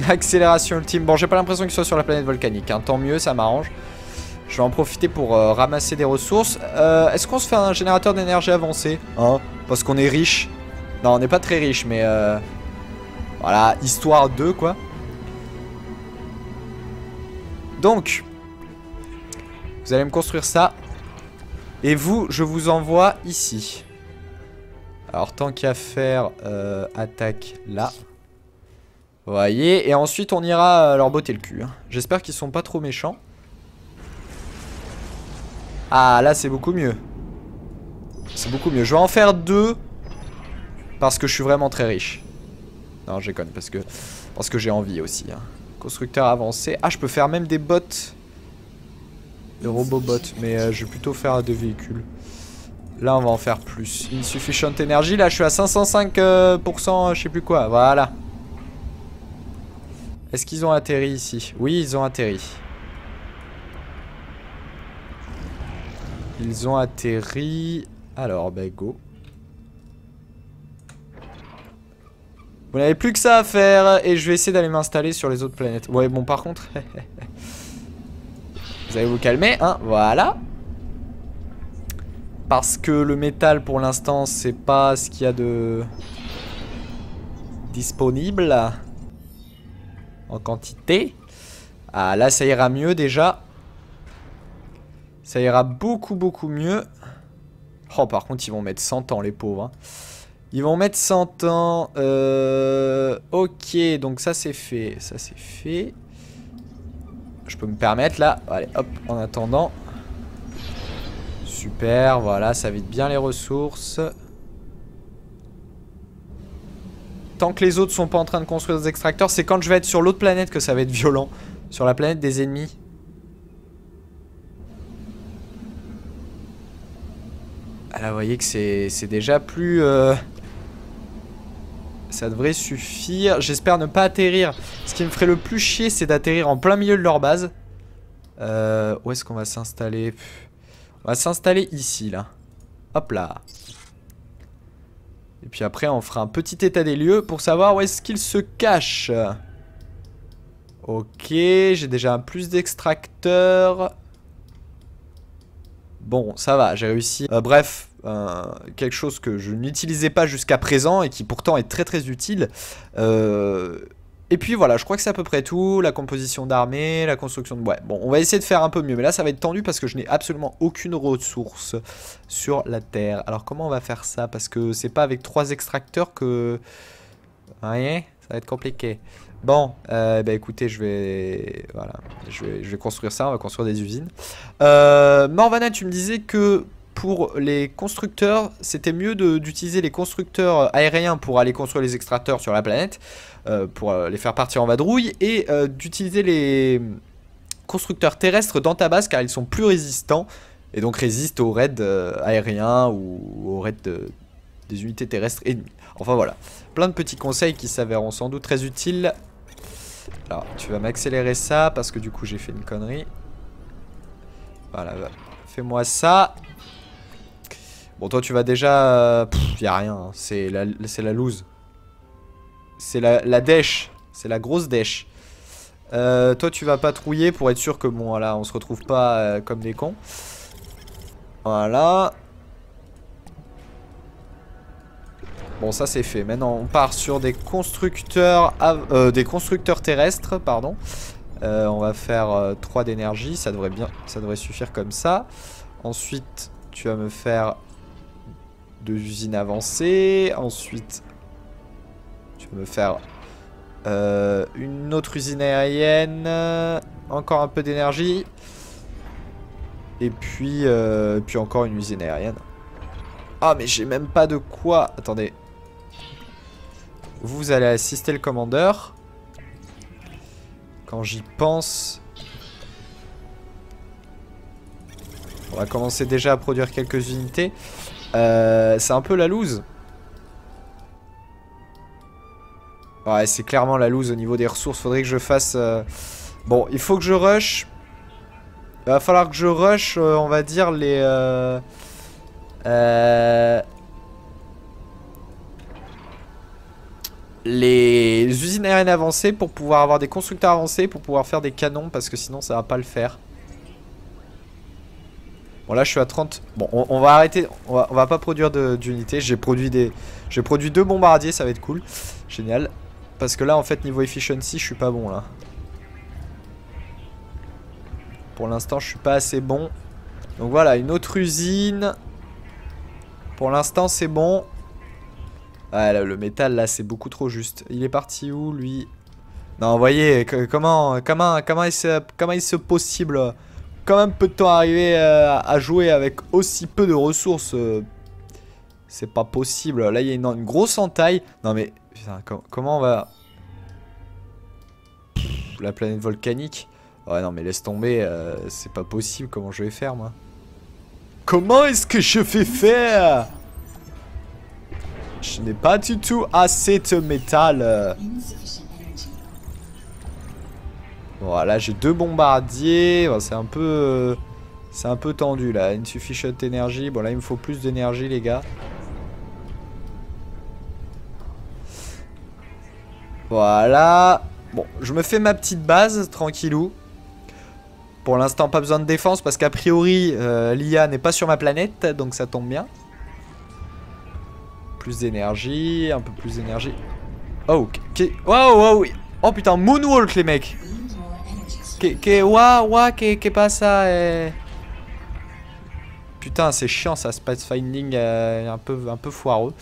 Accélération ultime. Bon, j'ai pas l'impression qu'il soit sur la planète volcanique. Hein. Tant mieux, ça m'arrange. Je vais en profiter pour ramasser des ressources. Est-ce qu'on se fait un générateur d'énergie avancé, hein? Parce qu'on est riche. Non, on n'est pas très riche, mais... voilà, histoire de, quoi. Donc, vous allez me construire ça. Et vous, je vous envoie ici. Alors, tant qu'à faire, attaque là. Vous voyez, et ensuite on ira leur botter le cul. Hein. J'espère qu'ils sont pas trop méchants. Ah, là c'est beaucoup mieux. C'est beaucoup mieux. Je vais en faire 2. Parce que je suis vraiment très riche. Non, je déconne, parce que j'ai envie aussi. Hein. Constructeur avancé. Ah, je peux faire même des bots. Des robots bots. Mais je vais plutôt faire des véhicules. Là, on va en faire plus. Insufficient energy. Là, je suis à 505%, je sais plus quoi. Voilà. Est-ce qu'ils ont atterri ici? Oui, ils ont atterri. Ils ont atterri... Alors, bah go. Vous n'avez plus que ça à faire. Et je vais essayer d'aller m'installer sur les autres planètes. Ouais, bon, par contre... vous allez vous calmer, hein. Voilà. Parce que le métal, pour l'instant, c'est pas ce qu'il y a de... disponible. En quantité. Ah, là, ça ira mieux, déjà. Ça ira beaucoup, beaucoup mieux. Oh, par contre, ils vont mettre 100 ans, les pauvres. Hein. Ils vont mettre 100 ans. Ok, donc ça c'est fait. Ça c'est fait. Je peux me permettre là. Allez, hop, en attendant. Super, voilà, ça vide bien les ressources. Tant que les autres sont pas en train de construire des extracteurs, c'est quand je vais être sur l'autre planète que ça va être violent. Sur la planète des ennemis. Ah là, vous voyez que c'est déjà plus... Ça devrait suffire. J'espère ne pas atterrir. Ce qui me ferait le plus chier, c'est d'atterrir en plein milieu de leur base. Où est-ce qu'on va s'installer? On va s'installer ici, là. Hop là. Et puis après, on fera un petit état des lieux pour savoir où est-ce qu'ils se cachent. Ok, j'ai déjà un plus d'extracteurs. Bon, ça va, j'ai réussi. Bref, quelque chose que je n'utilisais pas jusqu'à présent et qui pourtant est très très utile. Et puis voilà, je crois que c'est à peu près tout. La composition d'armée, la construction de... Ouais, bon, on va essayer de faire un peu mieux. Mais là, ça va être tendu parce que je n'ai absolument aucune ressource sur la Terre. Alors, comment on va faire ça? Parce que c'est pas avec 3 extracteurs que... Vous voyez? Ça va être compliqué. Bon, bah écoutez, je vais... Voilà, je vais construire ça. On va construire des usines. Morvana, tu me disais que... Pour les constructeurs, c'était mieux d'utiliser les constructeurs aériens pour aller construire les extracteurs sur la planète, pour les faire partir en vadrouille, et d'utiliser les constructeurs terrestres dans ta base car ils sont plus résistants, et donc résistent aux raids aériens ou aux raids des unités terrestres ennemies. Enfin voilà, plein de petits conseils qui s'avèrent sans doute très utiles. Alors, tu vas m'accélérer ça parce que du coup j'ai fait une connerie. Voilà, fais-moi ça. Bon, toi, tu vas déjà... y a rien, hein. C'est la loose. C'est la dèche. C'est la grosse dèche. Toi, tu vas patrouiller pour être sûr que, bon, voilà, on se retrouve pas comme des cons. Voilà. Bon, ça, c'est fait. Maintenant, on part sur des constructeurs... des constructeurs terrestres, pardon. On va faire 3 d'énergie. Ça devrait suffire comme ça. Ensuite, tu vas me faire... 2 usines avancées. Ensuite, tu vas me faire une autre usine aérienne. Encore un peu d'énergie. Et puis encore une usine aérienne. Ah, mais j'ai même pas de quoi. Attendez. Vous allez assister le commandeur. Quand j'y pense... On va commencer déjà à produire quelques unités. C'est un peu la loose. Ouais, c'est clairement la loose au niveau des ressources. Faudrait que je fasse... Bon, il faut que je rush. Il va falloir que je rush, on va dire, les usines aériennes avancées pour pouvoir avoir des constructeurs avancés, pour pouvoir faire des canons, parce que sinon ça va pas le faire. Bon, là je suis à 30. Bon, on va arrêter. On va pas produire d'unités. J'ai produit 2 bombardiers, ça va être cool. Génial. Parce que là en fait niveau efficiency je suis pas bon là. Pour l'instant je suis pas assez bon. Donc voilà, une autre usine. Pour l'instant c'est bon. Ah là, le métal là c'est beaucoup trop juste. Il est parti où lui? Non, vous voyez comment est-ce possible quand même peut-on arriver à jouer avec aussi peu de ressources? C'est pas possible. Là il y a une grosse entaille. Non mais putain, comment on va... La planète volcanique. Ouais non mais laisse tomber, c'est pas possible. Comment je vais faire moi? Comment est-ce que je vais faire? Je n'ai pas du tout assez de métal. Voilà, j'ai 2 bombardiers. Bon, c'est un peu tendu là. Insufficient energy. Bon là il me faut plus d'énergie les gars. Voilà. Bon, je me fais ma petite base, tranquillou. Pour l'instant, pas besoin de défense parce qu'a priori, l'IA n'est pas sur ma planète, donc ça tombe bien. Plus d'énergie, un peu plus d'énergie. Oh, wow, oh putain, moonwalk les mecs. Qu'est pas ça Putain, c'est chiant ça, pathfinding un peu foireux.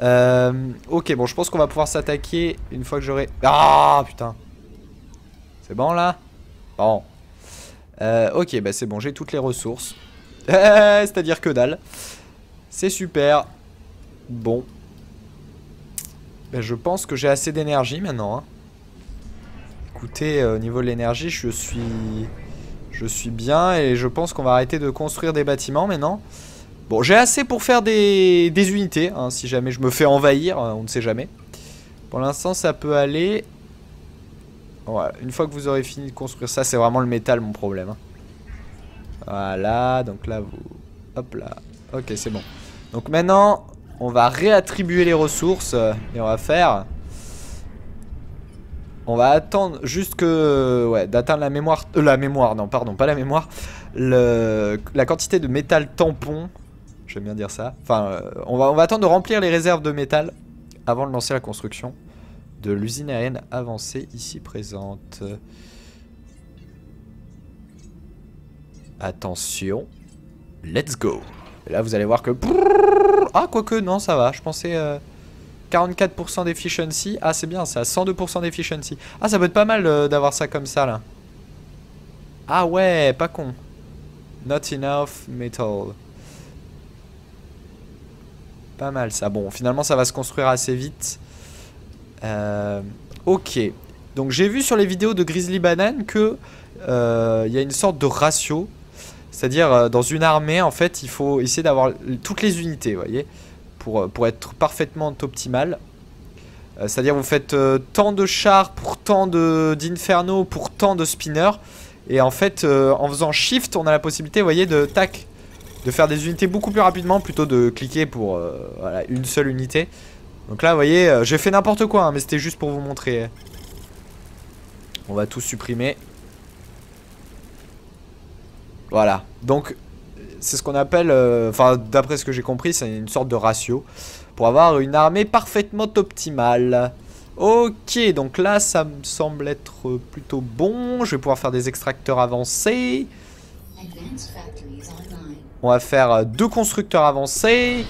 Ok, bon, je pense qu'on va pouvoir s'attaquer une fois que j'aurai... Ah, putain. C'est bon, là? Bon. Ok, bah c'est bon, j'ai toutes les ressources. C'est-à-dire que dalle. C'est super. Bon. Bah, je pense que j'ai assez d'énergie maintenant. Hein. Écoutez, au niveau de l'énergie, je suis bien et je pense qu'on va arrêter de construire des bâtiments maintenant. Bon, j'ai assez pour faire des unités, hein, si jamais je me fais envahir, on ne sait jamais. Pour l'instant, ça peut aller. Voilà, une fois que vous aurez fini de construire ça, c'est vraiment le métal mon problème. Hein. Voilà, donc là, vous... Hop là. Ok, c'est bon. Donc maintenant, on va réattribuer les ressources et on va faire... On va attendre juste que... Ouais, d'atteindre la mémoire... la mémoire, non, pardon, pas la mémoire. La quantité de métal tampon. J'aime bien dire ça. Enfin, on va attendre de remplir les réserves de métal avant de lancer la construction de l'usine aérienne avancée ici présente. Attention. Let's go. Et là, vous allez voir que... Ah, quoique, non, ça va. Je pensais... 44% d'efficiency. Ah, c'est bien, c'est à 102% d'efficiency. Ah, ça peut être pas mal d'avoir ça comme ça, là. Ah ouais, pas con. Not enough metal. Pas mal, ça. Bon, finalement, ça va se construire assez vite. Ok. Donc, j'ai vu sur les vidéos de Grizzly Banane que il y a une sorte de ratio. C'est-à-dire, dans une armée, en fait, il faut essayer d'avoir toutes les unités, vous voyez, pour être parfaitement optimal. C'est-à-dire vous faites tant de chars pour tant d'inferno pour tant de spinners. Et en fait en faisant shift on a la possibilité, vous voyez, de faire des unités beaucoup plus rapidement plutôt de cliquer pour voilà, une seule unité. Donc là vous voyez j'ai fait n'importe quoi hein, mais c'était juste pour vous montrer. On va tout supprimer. Voilà, donc c'est ce qu'on appelle, enfin d'après ce que j'ai compris, c'est une sorte de ratio pour avoir une armée parfaitement optimale. Ok, donc là ça me semble être plutôt bon. Je vais pouvoir faire des extracteurs avancés. On va faire 2 constructeurs avancés.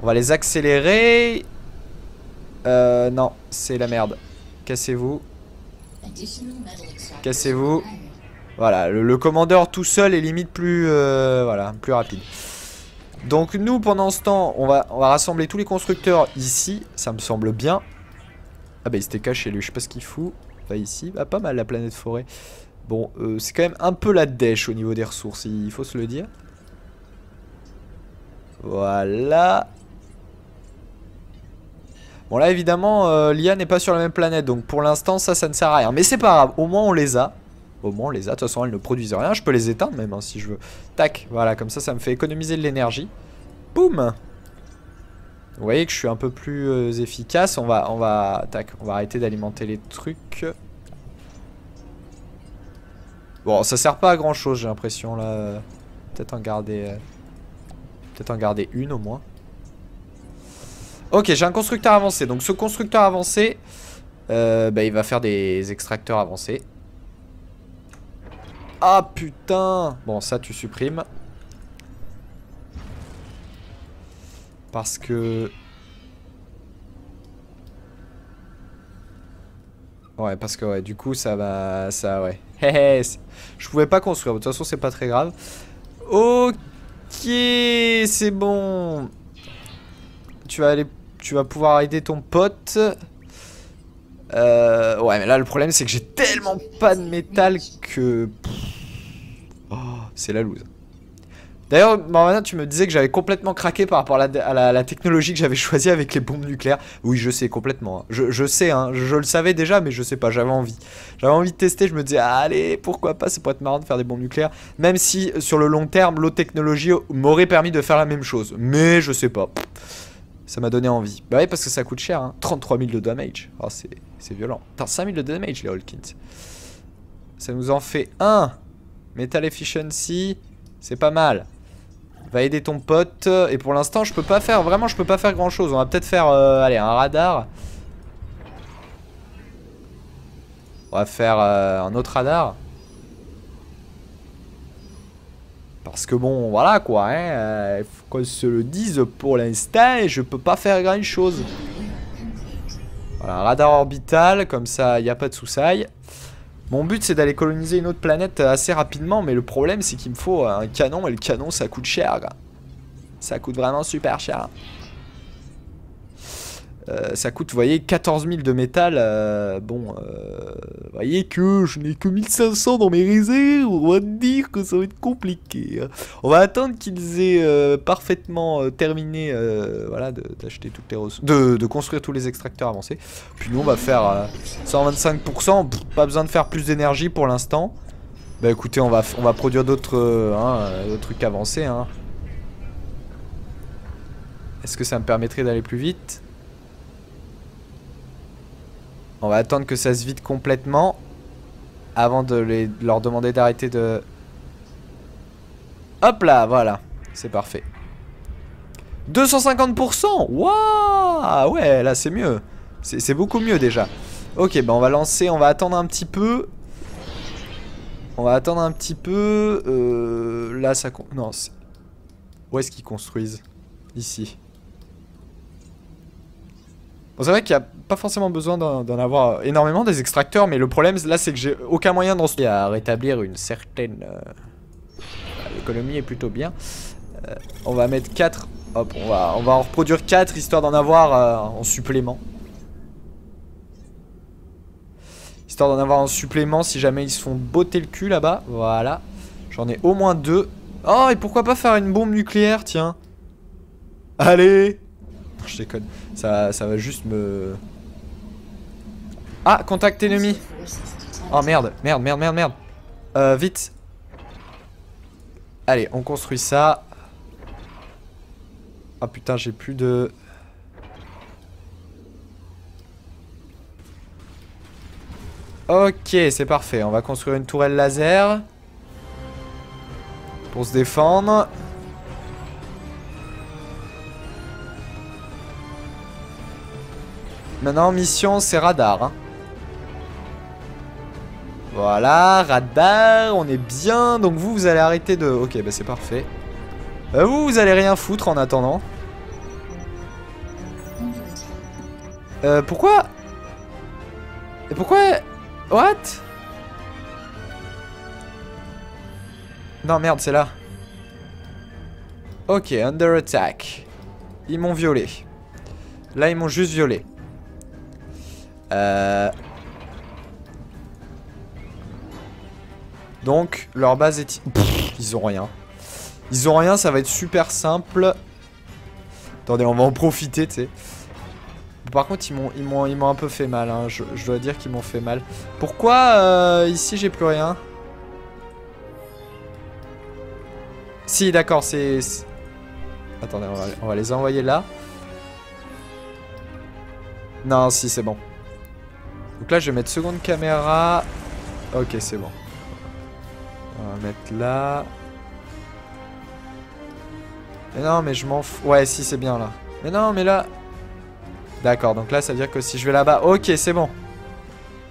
On va les accélérer. Non, c'est la merde. Cassez-vous. Cassez-vous. Voilà, le commandeur tout seul est limite plus, voilà, plus rapide. Donc nous, pendant ce temps, on va rassembler tous les constructeurs ici. Ça me semble bien. Ah bah il s'était caché lui, je sais pas ce qu'il fout. Va ici, ah, pas mal la planète forêt. Bon, c'est quand même un peu la dèche au niveau des ressources, il faut se le dire. Voilà. Bon là évidemment, l'IA n'est pas sur la même planète. Donc pour l'instant ça ne sert à rien. Mais c'est pas grave, au moins on les a. Au moins on les a, de toute façon elles ne produisent rien. Je peux les éteindre même hein, si je veux. Tac, voilà, comme ça me fait économiser de l'énergie. Boum. Vous voyez que je suis un peu plus efficace. On va arrêter d'alimenter les trucs. Bon, ça sert pas à grand chose, j'ai l'impression là. Peut-être en garder une au moins. Ok, j'ai un constructeur avancé. Donc ce constructeur avancé, bah, il va faire des extracteurs avancés. Ah putain. Bon, ça tu supprimes. Parce que... Ouais, parce que ouais, du coup ça va... Ça, ouais. Je pouvais pas construire, de toute façon c'est pas très grave. Ok, c'est bon. Tu vas pouvoir aider ton pote. Ouais, mais là le problème c'est que j'ai tellement pas de métal que... Oh, c'est la loose. D'ailleurs, Morgana, tu me disais que j'avais complètement craqué par rapport à la technologie que j'avais choisie avec les bombes nucléaires. Oui, je sais complètement. Hein. Je sais, hein, je le savais déjà, mais je sais pas, j'avais envie. J'avais envie de tester, je me disais, allez, pourquoi pas, ça pourrait être marrant de faire des bombes nucléaires. Même si, sur le long terme, l'autre technologie m'aurait permis de faire la même chose. Mais je sais pas. Ça m'a donné envie. Bah oui, parce que ça coûte cher, hein. 33 000 de damage. Oh, c'est violent. Putain, 5 000 de damage, les Hawkins. Ça nous en fait un. Metal Efficiency, c'est pas mal. Va aider ton pote. Et pour l'instant je peux pas faire, vraiment je peux pas faire grand chose. On va peut-être faire, allez, un radar. On va faire un autre radar. Parce que bon, voilà quoi, hein, faut qu'on se le dise pour l'instant, et je peux pas faire grand chose. Voilà, radar orbital, comme ça, il n'y a pas de soussaille. Mon but, c'est d'aller coloniser une autre planète assez rapidement, mais le problème, c'est qu'il me faut un canon, et le canon, ça coûte cher, gars. Ça coûte vraiment super cher. Ça coûte, vous voyez, 14 000 de métal. Vous voyez que je n'ai que 1500 dans mes réserves. On va dire que ça va être compliqué. On va attendre qu'ils aient parfaitement terminé voilà, d'acheter toutes les ressources, de construire tous les extracteurs avancés. Puis nous, on va faire 125%. Pff, pas besoin de faire plus d'énergie pour l'instant. Bah écoutez, on va produire d'autres trucs avancés. Hein. Est-ce que ça me permettrait d'aller plus vite ? On va attendre que ça se vide complètement avant de leur demander d'arrêter de... Hop là, voilà. C'est parfait. 250%. Waouh. Ouais, là c'est mieux. C'est beaucoup mieux déjà. Ok, bah on va lancer, on va attendre un petit peu. On va attendre un petit peu. Là ça... Non, où est-ce qu'ils construisent? Ici. Bon, c'est vrai qu'il n'y a pas forcément besoin d'en avoir énormément des extracteurs, mais le problème là c'est que j'ai aucun moyen à rétablir une certaine... L'économie est plutôt bien. On va mettre 4. Hop, on va en reproduire 4 histoire d'en avoir en supplément. Histoire d'en avoir en supplément si jamais ils se font botter le cul là-bas. Voilà. J'en ai au moins 2. Oh, et pourquoi pas faire une bombe nucléaire, tiens. Allez. Je déconne. Ça va juste me... Ah, contact ennemi. Oh merde, merde. Vite. Allez, on construit ça. Ah putain, j'ai plus de... Ok, c'est parfait. On va construire une tourelle laser. Pour se défendre. Maintenant, mission, c'est radar. Hein. Voilà, radar, on est bien. Donc vous allez arrêter de... Ok, bah c'est parfait. Vous allez rien foutre en attendant. Pourquoi? Et pourquoi? What? Non, merde, c'est là. Ok, under attack. Ils m'ont violé. Là, ils m'ont juste violé. Donc, leur base est... Pff, ils ont rien. Ils ont rien, ça va être super simple. Attendez, on va en profiter, tu sais. Par contre, ils m'ont un peu fait mal, hein. Je dois dire qu'ils m'ont fait mal. Pourquoi ici, j'ai plus rien? Si, d'accord, c'est... Attendez, on va les envoyer là. Non, si, c'est bon. Donc là, je vais mettre seconde caméra. Ok, c'est bon. On va mettre là. Mais non, mais je m'en fous. Ouais, si, c'est bien là. Mais non, mais là... D'accord, donc là, ça veut dire que si je vais là-bas... Ok, c'est bon.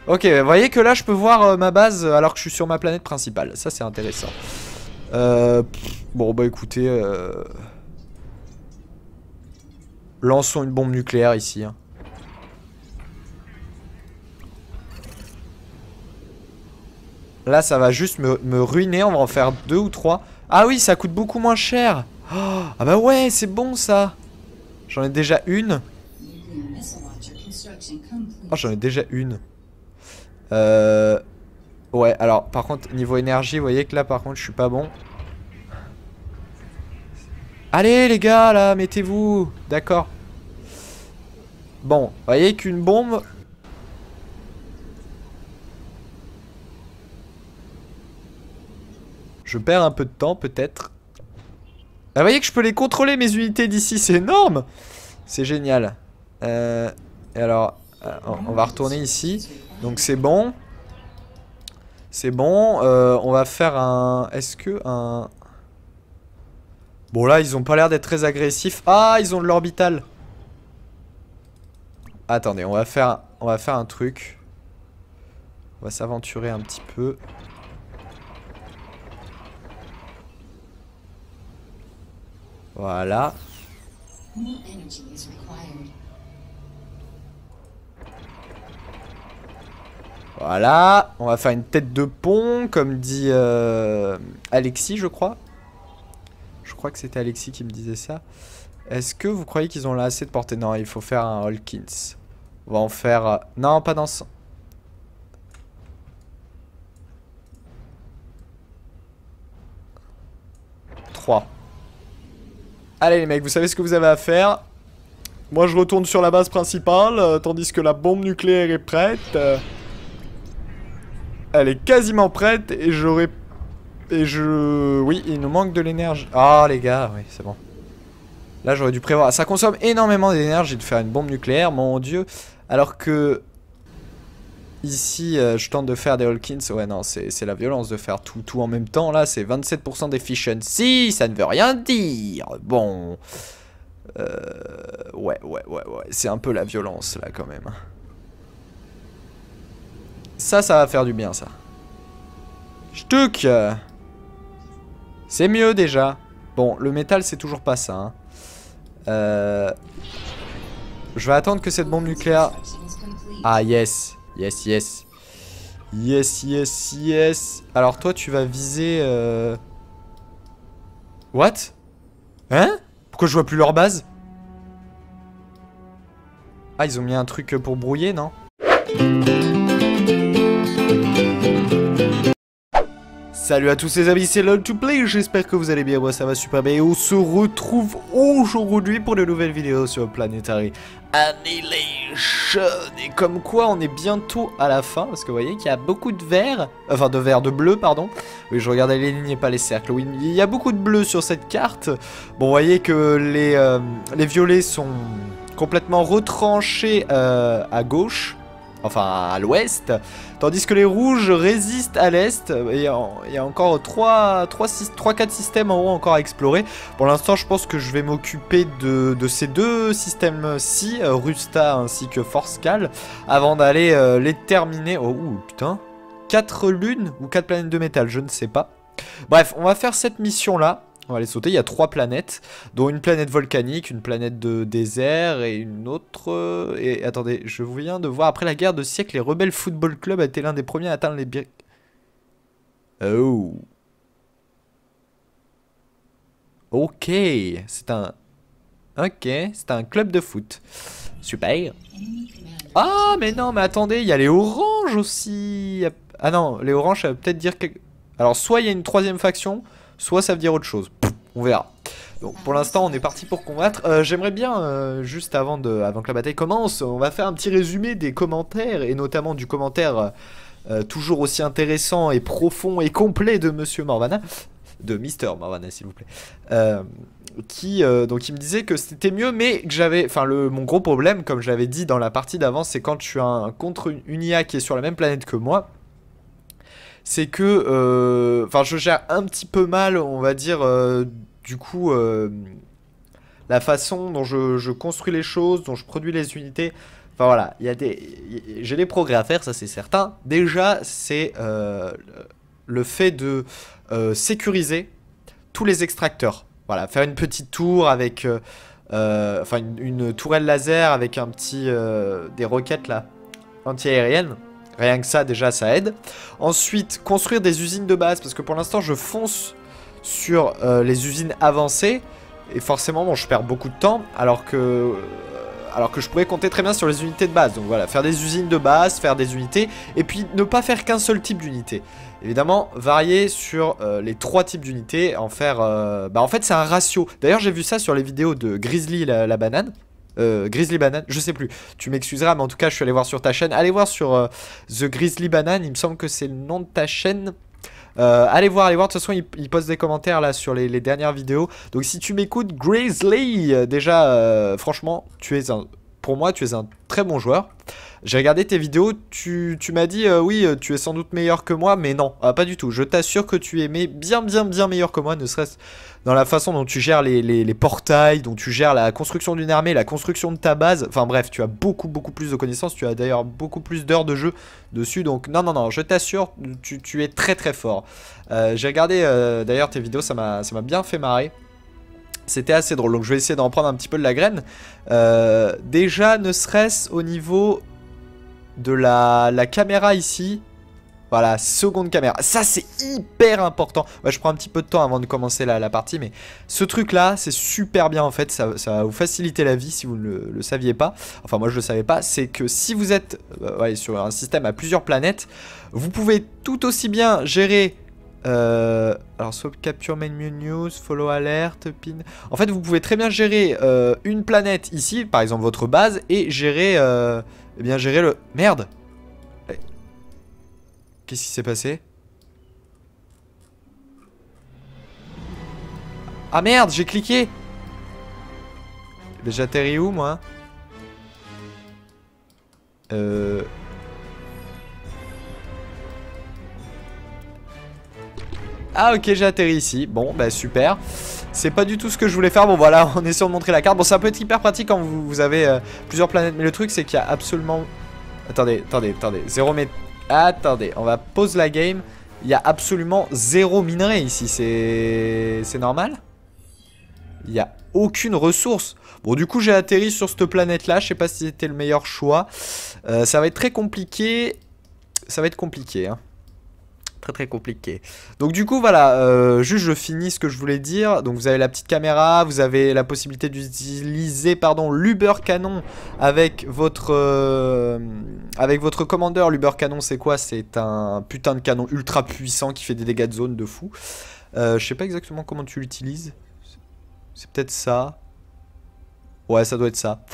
Ok, vous voyez que là, je peux voir ma base alors que je suis sur ma planète principale. Ça, c'est intéressant. Bon, bah écoutez... Lançons une bombe nucléaire ici. Hein. Là, ça va juste me ruiner. On va en faire 2 ou 3. Ah oui, ça coûte beaucoup moins cher. Oh, ah bah ouais, c'est bon ça. J'en ai déjà une. Oh, j'en ai déjà une. Ouais, alors, par contre, niveau énergie, vous voyez que là, par contre, je suis pas bon. Allez, les gars, là, mettez-vous. D'accord. Bon, vous voyez qu'une bombe... Je perds un peu de temps, peut-être. Ah, vous voyez que je peux les contrôler, mes unités d'ici, c'est énorme. C'est génial. Et alors, on va retourner ici. Donc c'est bon. C'est bon. On va faire un... Est-ce que un... Bon là, ils ont pas l'air d'être très agressifs. Ah, ils ont de l'orbital. Attendez, on va faire un truc. On va s'aventurer un petit peu. Voilà. Voilà. On va faire une tête de pont, comme dit Alexis, je crois. Je crois que c'était Alexis qui me disait ça. Est-ce que vous croyez qu'ils ont là assez de portée? Non, il faut faire un Hawkins. On va en faire... Non, pas dans ce... 3. Allez les mecs, vous savez ce que vous avez à faire. Moi je retourne sur la base principale, tandis que la bombe nucléaire est prête. Elle est quasiment prête et j'aurai... Oui, il nous manque de l'énergie. Ah les gars, oui, c'est bon. Là j'aurais dû prévoir. Ça consomme énormément d'énergie de faire une bombe nucléaire, mon dieu. Alors que... Ici, je tente de faire des Hawkins. Ouais, non, c'est la violence de faire tout en même temps. Là, c'est 27% d'efficiency. Ça ne veut rien dire. Bon. Ouais. C'est un peu la violence, là, quand même. Ça va faire du bien, ça. J'tuc. C'est mieux, déjà. Bon, le métal, c'est toujours pas ça. Hein. Je vais attendre que cette bombe nucléaire... Ah, yes. Yes. Alors toi tu vas viser What? Hein? Pourquoi je vois plus leur base? Ah, ils ont mis un truc pour brouiller, non? Salut à tous les amis, c'est LOL2Play, j'espère que vous allez bien, moi ça va super bien et on se retrouve aujourd'hui pour de nouvelles vidéos sur Planetary Annihilation. Et comme quoi on est bientôt à la fin, parce que vous voyez qu'il y a beaucoup de vert, enfin de bleu pardon. Oui, je regardais les lignes et pas les cercles, oui, il y a beaucoup de bleu sur cette carte. Bon, vous voyez que les violets sont complètement retranchés à gauche. Enfin à l'ouest, tandis que les rouges résistent à l'est. Il y a encore 3-4 systèmes en haut encore à explorer. Pour l'instant je pense que je vais m'occuper de ces deux systèmes-ci, Rusta ainsi que Forscal, avant d'aller les terminer. Oh putain, 4 lunes ou 4 planètes de métal, je ne sais pas. Bref, on va faire cette mission là. On va les sauter, il y a 3 planètes, dont une planète volcanique, une planète de désert et une autre... Et attendez, je viens de voir, après la guerre de siècle, les Rebelles Football Club a été l'un des premiers à atteindre les... Oh. Ok, c'est un... Ok, c'est un club de foot. Super. Ah, mais non, mais attendez, il y a les oranges aussi. Ah non, les oranges, ça veut peut-être dire que... Alors, soit il y a une 3e faction... Soit ça veut dire autre chose. On verra. Donc pour l'instant on est parti pour combattre. J'aimerais bien, juste avant que la bataille commence, on va faire un petit résumé des commentaires. Et notamment du commentaire toujours aussi intéressant et profond et complet de Monsieur Morvana. De Mister Morvana s'il vous plaît. Donc il me disait que c'était mieux, mais que j'avais... Enfin mon gros problème, comme je l'avais dit dans la partie d'avant, c'est quand je suis contre une IA qui est sur la même planète que moi. C'est que, enfin, je gère un petit peu mal, on va dire, du coup, la façon dont je construis les choses, dont je produis les unités. Enfin voilà, j'ai des progrès à faire, ça c'est certain. Déjà, c'est le fait de sécuriser tous les extracteurs. Voilà, faire une petite tour avec, enfin, une tourelle laser avec un petit, des roquettes là, anti-aériennes. Rien que ça, déjà, ça aide. Ensuite, construire des usines de base. Parce que pour l'instant, je fonce sur les usines avancées. Et forcément, bon, je perds beaucoup de temps. Alors que je pourrais compter très bien sur les unités de base. Donc voilà, faire des usines de base, faire des unités. Et puis, ne pas faire qu'un seul type d'unité. Évidemment, varier sur les 3 types d'unités. En faire... en fait, c'est un ratio. D'ailleurs, j'ai vu ça sur les vidéos de Grizzly la banane. Grizzly Banane, je sais plus, tu m'excuseras, mais en tout cas je suis allé voir sur ta chaîne. Allez voir sur The Grizzly Banane, il me semble que c'est le nom de ta chaîne. Allez voir, de toute façon il poste des commentaires là sur les dernières vidéos. Donc si tu m'écoutes, Grizzly, déjà franchement pour moi tu es un très bon joueur. J'ai regardé tes vidéos, tu m'as dit oui tu es sans doute meilleur que moi, mais non, pas du tout. Je t'assure que tu es bien meilleur que moi, ne serait-ce dans la façon dont tu gères les portails, dont tu gères la construction d'une armée, la construction de ta base. Enfin bref, tu as beaucoup plus de connaissances, tu as d'ailleurs beaucoup plus d'heures de jeu dessus. Donc non, je t'assure, tu es très fort. J'ai regardé d'ailleurs tes vidéos, ça m'a bien fait marrer. C'était assez drôle, donc je vais essayer d'en prendre un petit peu de la graine. Déjà, ne serait-ce au niveau de la caméra ici. Voilà, seconde caméra. Ça, c'est hyper important. Ouais, je prends un petit peu de temps avant de commencer la partie, mais ce truc-là, c'est super bien en fait. Ça va vous faciliter la vie si vous ne le saviez pas. Enfin, moi, je le savais pas. C'est que si vous êtes ouais, sur un système à plusieurs planètes, vous pouvez tout aussi bien gérer... alors, swap capture menu news, follow alert, pin... En fait, vous pouvez très bien gérer une planète ici, par exemple votre base, et gérer... eh bien, gérer le... Merde! Qu'est-ce qui s'est passé? Ah merde, j'ai cliqué. Mais j'atterris où moi? Ah ok, j'ai atterri ici. Bon bah super. C'est pas du tout ce que je voulais faire. Bon voilà, on est sûr de montrer la carte. Bon ça peut être hyper pratique quand vous avez plusieurs planètes. Mais le truc c'est qu'il y a absolument... Attendez. 0 mètre... Attendez, on va pause la game. Il y a absolument 0 minerai ici. C'est normal? Il n'y a aucune ressource. Bon, du coup, j'ai atterri sur cette planète-là. Je sais pas si c'était le meilleur choix. Ça va être très compliqué. Ça va être compliqué, hein. Très compliqué. Donc du coup voilà, juste je finis ce que je voulais dire. Donc vous avez la petite caméra, vous avez la possibilité d'utiliser pardon l'Uber Canon avec votre commandeur. L'Uber Canon c'est quoi? C'est un putain de canon ultra puissant qui fait des dégâts de zone de fou. Je sais pas exactement comment tu l'utilises. C'est peut-être ça. Ouais, ça doit être ça.